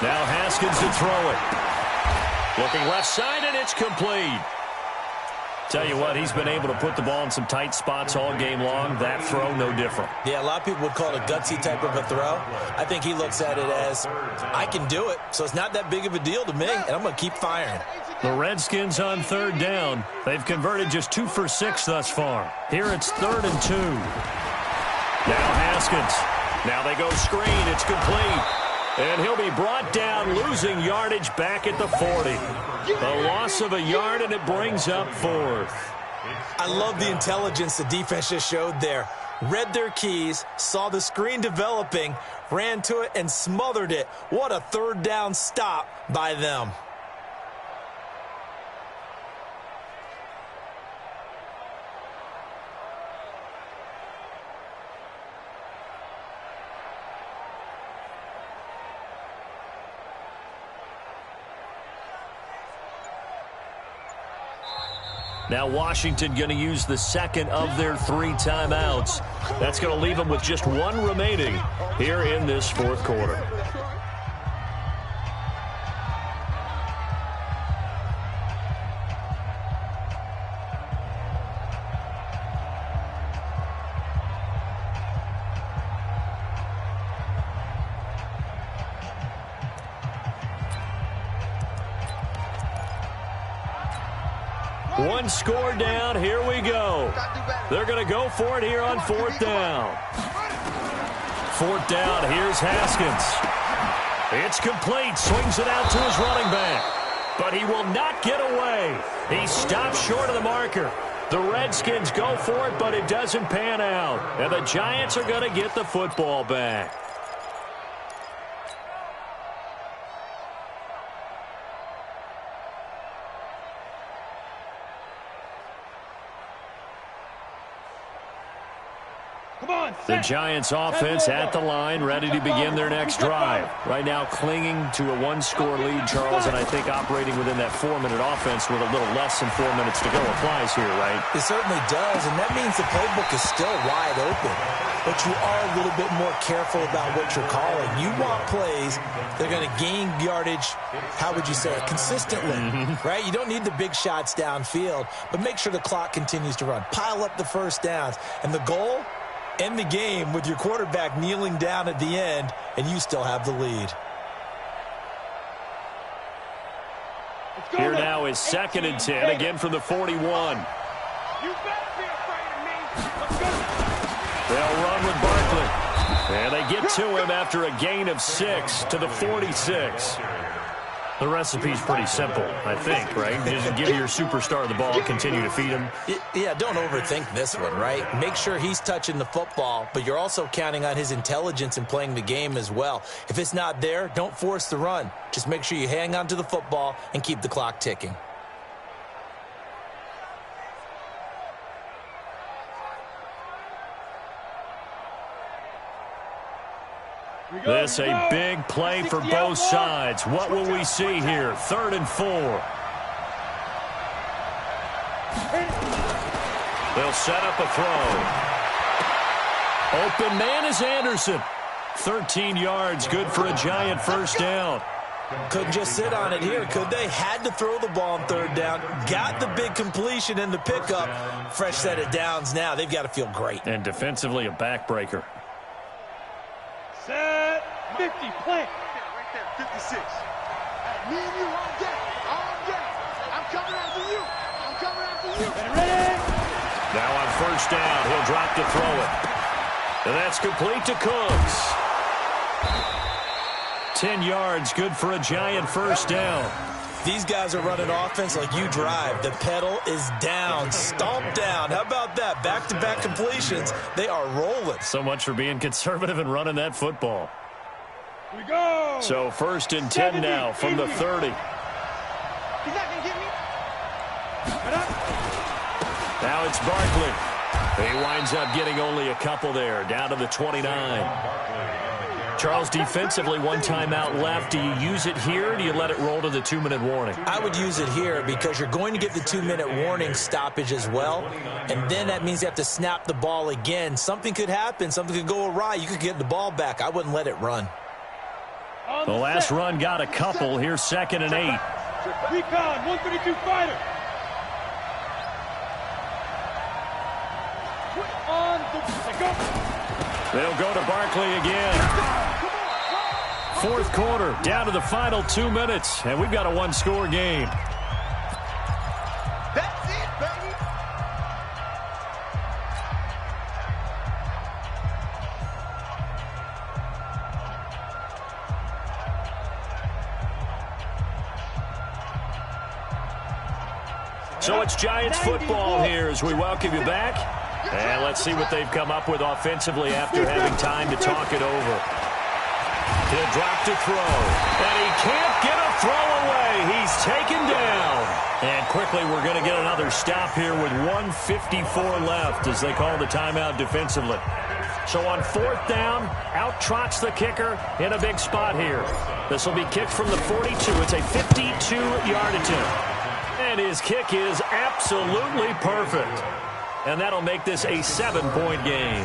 Now Haskins to throw it. Looking left side, and it's complete. Tell you what, he's been able to put the ball in some tight spots all game long. That throw, no different. Yeah, a lot of people would call it a gutsy type of a throw. I think he looks at it as, I can do it, so it's not that big of a deal to me, and I'm going to keep firing. The Redskins on 3rd down. They've converted just 2 for 6 thus far. Here it's 3rd and 2. Now Haskins. Now they go screen. It's complete. And he'll be brought down, losing yardage back at the 40. A loss of a yard, and it brings up 4th. I love the intelligence the defense just showed there. Read their keys, saw the screen developing, ran to it, and smothered it. What a 3rd down stop by them. Now Washington going to use the 2nd of their 3 timeouts. That's going to leave them with just 1 remaining here in this 4th quarter. One score down. Here we go. They're going to go for it here on 4th down. 4th down. Here's Haskins. It's complete. Swings it out to his running back. But he will not get away. He stops short of the marker. The Redskins go for it, but it doesn't pan out. And the Giants are going to get the football back. The Giants offense at the line, ready to begin their next drive. Right now clinging to a 1-score lead, Charles, and I think operating within that 4-minute offense with a little less than 4 minutes to go applies here, right? It certainly does, and that means the playbook is still wide open. But you are a little bit more careful about what you're calling. You want plays that are going to gain yardage, how would you say it, consistently, right? You don't need the big shots downfield, but make sure the clock continues to run. Pile up the 1st downs, and the goal, end the game with your quarterback kneeling down at the end, and you still have the lead. Here now is 2nd and 10, again from the 41. You better be afraid of me. Let's go. They'll run with Barkley. And they get to him after a gain of 6 to the 46. The recipe's pretty simple, I think, right? Just give your superstar the ball, continue to feed him. Yeah, don't overthink this one, right? Make sure he's touching the football, but you're also counting on his intelligence in playing the game as well. If it's not there, don't force the run. Just make sure you hang on to the football and keep the clock ticking. This a big play for both sides. What will we see here? 3rd and 4. They'll set up a throw. Open man is Anderson. 13 yards, good for a giant first down. Couldn't just sit on it here, could they? Had to throw the ball on 3rd down. Got the big completion in the pickup. Fresh set of downs now. They've got to feel great. And defensively, a backbreaker. Set 50, plant. Right there, 56. Me and you on deck. I'm coming after you. I'm coming after you. Ready? Now on 1st down, he'll drop to throw it. And that's complete to Cooks. 10 yards, good for a giant first down. These guys are running offense like you drive. The pedal is down, stomped down. How about that? Back-to-back completions. They are rolling. So much for being conservative and running that football. We go. So 1st and 10 now from the 30. He's not going to get me. Now it's Barkley. He winds up getting only a couple there, down to the 29. Charles, defensively, 1 timeout left. Do you use it here, or do you let it roll to the 2-minute warning? I would use it here because you're going to get the 2-minute warning stoppage as well, and then that means you have to snap the ball again. Something could happen. Something could go awry. You could get the ball back. I wouldn't let it run. The last run got a couple. Here's 2nd and 8. Recon, 132 fighter. They'll go to Barkley again. 4th quarter, down to the final 2 minutes, and we've got a 1-score game. That's it, baby. So it's Giants football here as we welcome you back. And let's see what they've come up with offensively after having time to talk it over. He'll drop to throw. And he can't get a throw away. He's taken down. And quickly we're going to get another stop here with 1:54 left as they call the timeout defensively. So on 4th down, out trots the kicker in a big spot here. This will be kicked from the 42. It's a 52-yard attempt. And his kick is absolutely perfect. And that'll make this a 7-point game.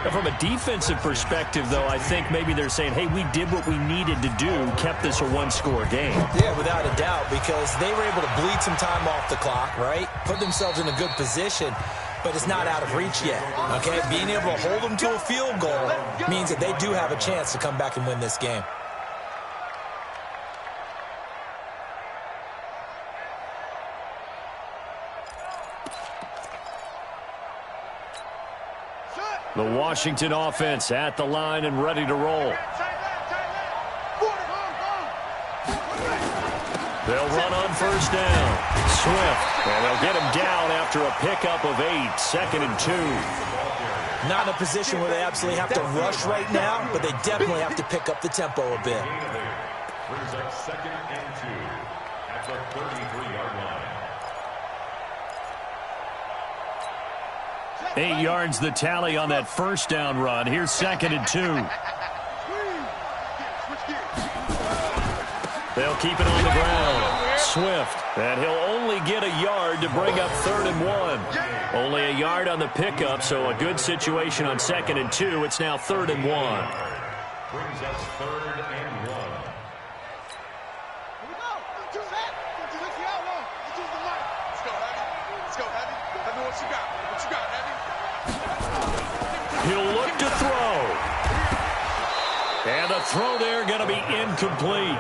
Now, from a defensive perspective, though, I think maybe they're saying, hey, we did what we needed to do, kept this a 1-score game. Yeah, without a doubt, because they were able to bleed some time off the clock, right? Put themselves in a good position, but it's not out of reach yet, okay? Being able to hold them to a field goal means that they do have a chance to come back and win this game. The Washington offense at the line and ready to roll. They'll run on 1st down. Swift, and they'll get him down after a pickup of 8, 2nd and 2. Not in a position where they absolutely have to rush right now, but they definitely have to pick up the tempo a bit. Brings up 2nd and 2 at the 33-yard line. 8 yards the tally on that 1st down run. Here's 2nd and 2. They'll keep it on the ground. Swift, and he'll only get a yard to bring up 3rd and 1. Only a yard on the pickup, so a good situation on 2nd and 2. It's now 3rd and 1. Brings us 3rd and 1. He'll look to throw. And the throw there going to be incomplete.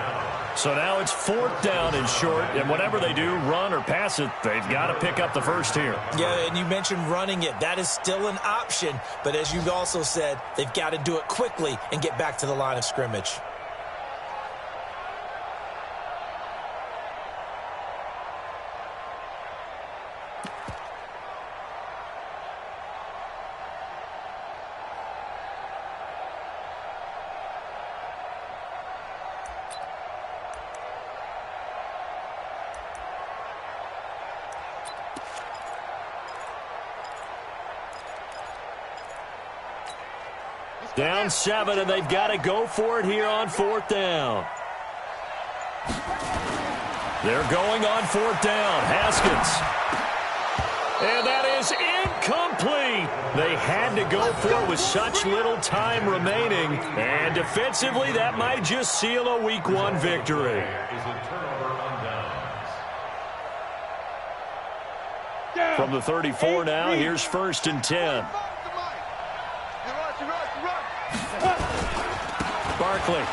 So now it's 4th down and short, and whatever they do, run or pass it, they've got to pick up the first here. Yeah, and you mentioned running it. That is still an option, but as you also said, they've got to do it quickly and get back to the line of scrimmage. Down 7, and they've got to go for it here on 4th down. They're going on 4th down. Haskins. And that is incomplete. They had to go for it with such little time remaining. And defensively, that might just seal a Week 1 victory. From the 34 now, here's 1st and 10. Barkley.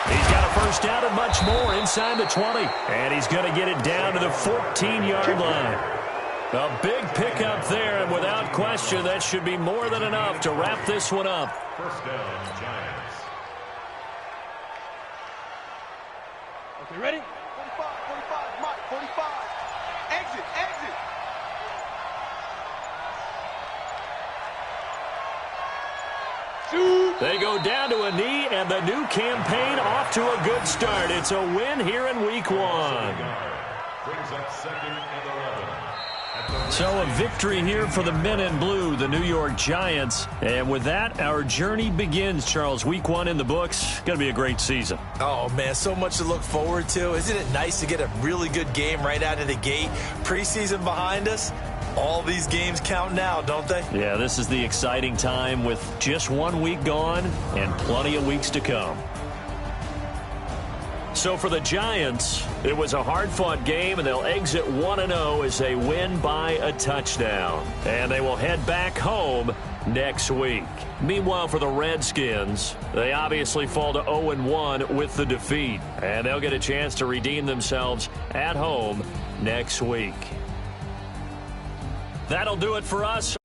He's got a first down and much more inside the 20. And he's going to get it down to the 14-yard line. A big pickup there, and without question, that should be more than enough to wrap this one up. First down, Giants. Okay, ready? 45, Mike, 45. Exit. They go down to a knee, and the new campaign off to a good start. It's a win here in Week 1. Brings up 2nd and 11. So a victory here for the men in blue, the New York Giants. And with that, our journey begins, Charles. Week 1 in the books. Going to be a great season. Oh, man, so much to look forward to. Isn't it nice to get a really good game right out of the gate? Preseason behind us. All these games count now, don't they? Yeah, this is the exciting time with just 1 week gone and plenty of weeks to come. So for the Giants, it was a hard-fought game, and they'll exit 1-0 as they win by a touchdown. And they will head back home next week. Meanwhile, for the Redskins, they obviously fall to 0-1 with the defeat. And they'll get a chance to redeem themselves at home next week. That'll do it for us.